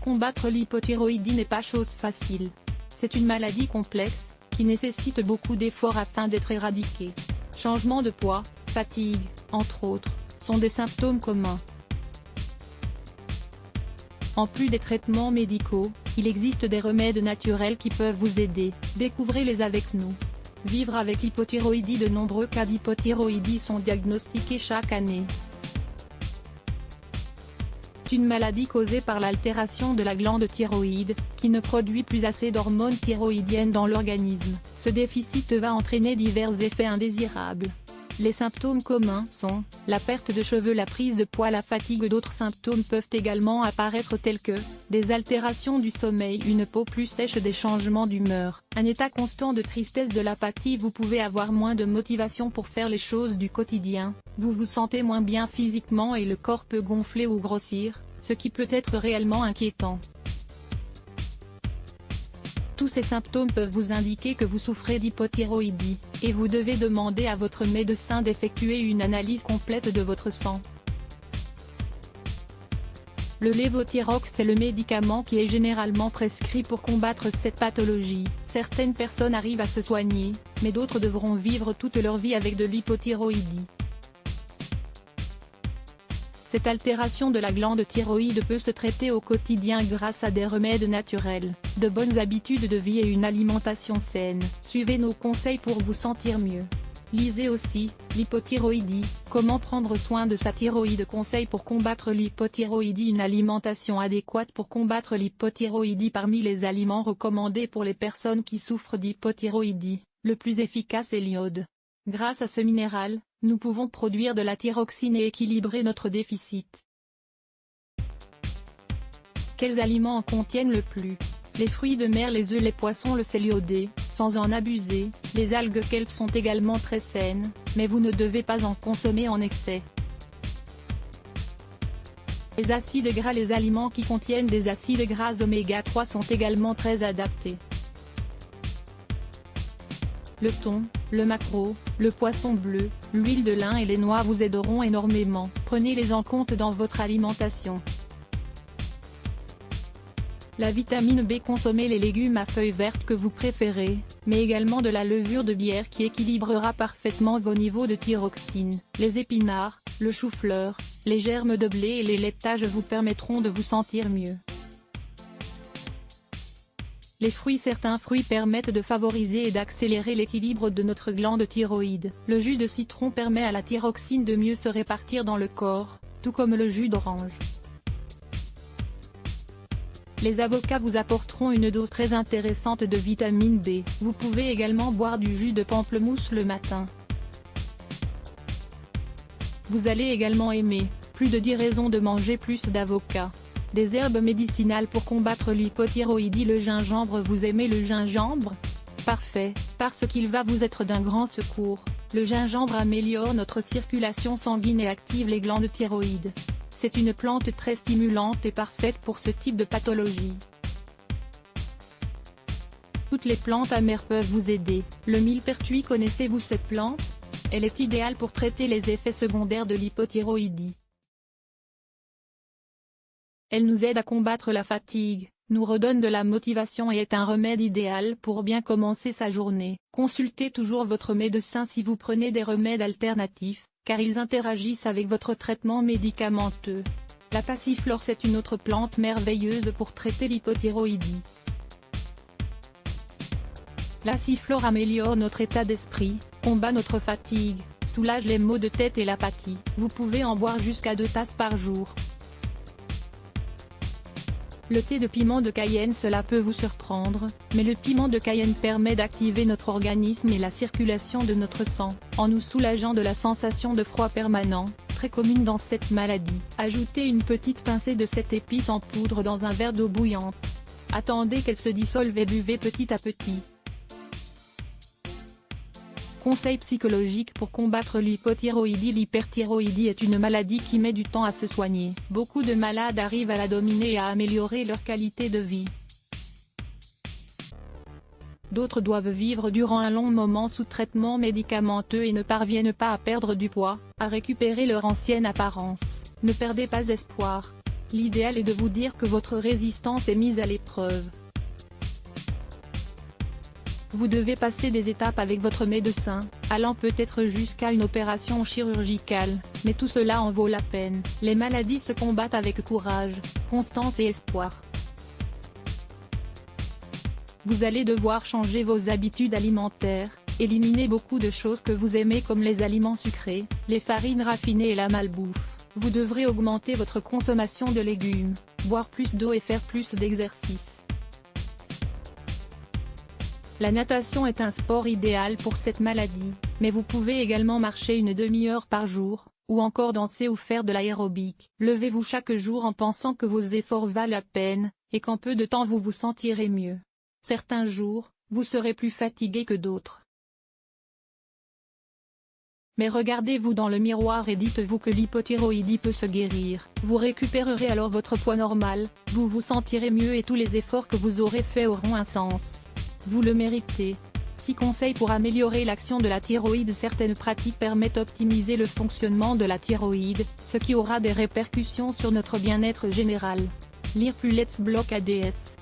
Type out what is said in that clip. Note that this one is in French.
Combattre l'hypothyroïdie n'est pas chose facile. C'est une maladie complexe, qui nécessite beaucoup d'efforts afin d'être éradiquée. Changement de poids, fatigue, entre autres, sont des symptômes communs. En plus des traitements médicaux, il existe des remèdes naturels qui peuvent vous aider, découvrez-les avec nous. Vivre avec l'hypothyroïdie. De nombreux cas d'hypothyroïdie sont diagnostiqués chaque année. C'est une maladie causée par l'altération de la glande thyroïde, qui ne produit plus assez d'hormones thyroïdiennes dans l'organisme. Ce déficit va entraîner divers effets indésirables. Les symptômes communs sont la perte de cheveux, la prise de poids, la fatigue. D'autres symptômes peuvent également apparaître tels que des altérations du sommeil, une peau plus sèche, des changements d'humeur, un état constant de tristesse, de l'apathie. Vous pouvez avoir moins de motivation pour faire les choses du quotidien, vous vous sentez moins bien physiquement et le corps peut gonfler ou grossir, ce qui peut être réellement inquiétant. Tous ces symptômes peuvent vous indiquer que vous souffrez d'hypothyroïdie, et vous devez demander à votre médecin d'effectuer une analyse complète de votre sang. Le lévothyrox est le médicament qui est généralement prescrit pour combattre cette pathologie. Certaines personnes arrivent à se soigner, mais d'autres devront vivre toute leur vie avec de l'hypothyroïdie. Cette altération de la glande thyroïde peut se traiter au quotidien grâce à des remèdes naturels, de bonnes habitudes de vie et une alimentation saine. Suivez nos conseils pour vous sentir mieux. Lisez aussi l'hypothyroïdie, comment prendre soin de sa thyroïde. Conseils pour combattre l'hypothyroïdie. Une alimentation adéquate pour combattre l'hypothyroïdie. Parmi les aliments recommandés pour les personnes qui souffrent d'hypothyroïdie, le plus efficace est l'iode. Grâce à ce minéral, nous pouvons produire de la thyroxine et équilibrer notre déficit. Quels aliments en contiennent le plus? Les fruits de mer, les œufs, les poissons, le sel iodé, sans en abuser. Les algues kelp sont également très saines, mais vous ne devez pas en consommer en excès. Les acides gras, les aliments qui contiennent des acides gras oméga 3 sont également très adaptés. Le thon, le maquereau, le poisson bleu, l'huile de lin et les noix vous aideront énormément. Prenez-les en compte dans votre alimentation. La vitamine B, consommez les légumes à feuilles vertes que vous préférez, mais également de la levure de bière qui équilibrera parfaitement vos niveaux de thyroxine. Les épinards, le chou-fleur, les germes de blé et les laitages vous permettront de vous sentir mieux. Les fruits, certains fruits permettent de favoriser et d'accélérer l'équilibre de notre glande thyroïde. Le jus de citron permet à la thyroxine de mieux se répartir dans le corps, tout comme le jus d'orange. Les avocats vous apporteront une dose très intéressante de vitamine B. Vous pouvez également boire du jus de pamplemousse le matin. Vous allez également aimer, plus de 10 raisons de manger plus d'avocats. Des herbes médicinales pour combattre l'hypothyroïdie. Le gingembre, vous aimez le gingembre? Parfait, parce qu'il va vous être d'un grand secours. Le gingembre améliore notre circulation sanguine et active les glandes thyroïdes. C'est une plante très stimulante et parfaite pour ce type de pathologie. Toutes les plantes amères peuvent vous aider. Le millepertuis, connaissez-vous cette plante? Elle est idéale pour traiter les effets secondaires de l'hypothyroïdie. Elle nous aide à combattre la fatigue, nous redonne de la motivation et est un remède idéal pour bien commencer sa journée. Consultez toujours votre médecin si vous prenez des remèdes alternatifs, car ils interagissent avec votre traitement médicamenteux. La passiflore, c'est une autre plante merveilleuse pour traiter l'hypothyroïdie. La passiflore améliore notre état d'esprit, combat notre fatigue, soulage les maux de tête et l'apathie. Vous pouvez en boire jusqu'à 2 tasses par jour. Le thé de piment de Cayenne, cela peut vous surprendre, mais le piment de Cayenne permet d'activer notre organisme et la circulation de notre sang, en nous soulageant de la sensation de froid permanent, très commune dans cette maladie. Ajoutez une petite pincée de cette épice en poudre dans un verre d'eau bouillante. Attendez qu'elle se dissolve et buvez petit à petit. Conseils psychologiques pour combattre l'hypothyroïdie. L'hyperthyroïdie est une maladie qui met du temps à se soigner. Beaucoup de malades arrivent à la dominer et à améliorer leur qualité de vie. D'autres doivent vivre durant un long moment sous traitement médicamenteux et ne parviennent pas à perdre du poids, à récupérer leur ancienne apparence. Ne perdez pas espoir. L'idéal est de vous dire que votre résistance est mise à l'épreuve. Vous devez passer des étapes avec votre médecin, allant peut-être jusqu'à une opération chirurgicale, mais tout cela en vaut la peine. Les maladies se combattent avec courage, constance et espoir. Vous allez devoir changer vos habitudes alimentaires, éliminer beaucoup de choses que vous aimez comme les aliments sucrés, les farines raffinées et la malbouffe. Vous devrez augmenter votre consommation de légumes, boire plus d'eau et faire plus d'exercice. La natation est un sport idéal pour cette maladie, mais vous pouvez également marcher une demi-heure par jour, ou encore danser ou faire de l'aérobic. Levez-vous chaque jour en pensant que vos efforts valent la peine, et qu'en peu de temps vous vous sentirez mieux. Certains jours, vous serez plus fatigué que d'autres. Mais regardez-vous dans le miroir et dites-vous que l'hypothyroïdie peut se guérir. Vous récupérerez alors votre poids normal, vous vous sentirez mieux et tous les efforts que vous aurez faits auront un sens. Vous le méritez. 6 conseils pour améliorer l'action de la thyroïde. Certaines pratiques permettent d'optimiser le fonctionnement de la thyroïde, ce qui aura des répercussions sur notre bien-être général. Lire plus Let's Block ADS.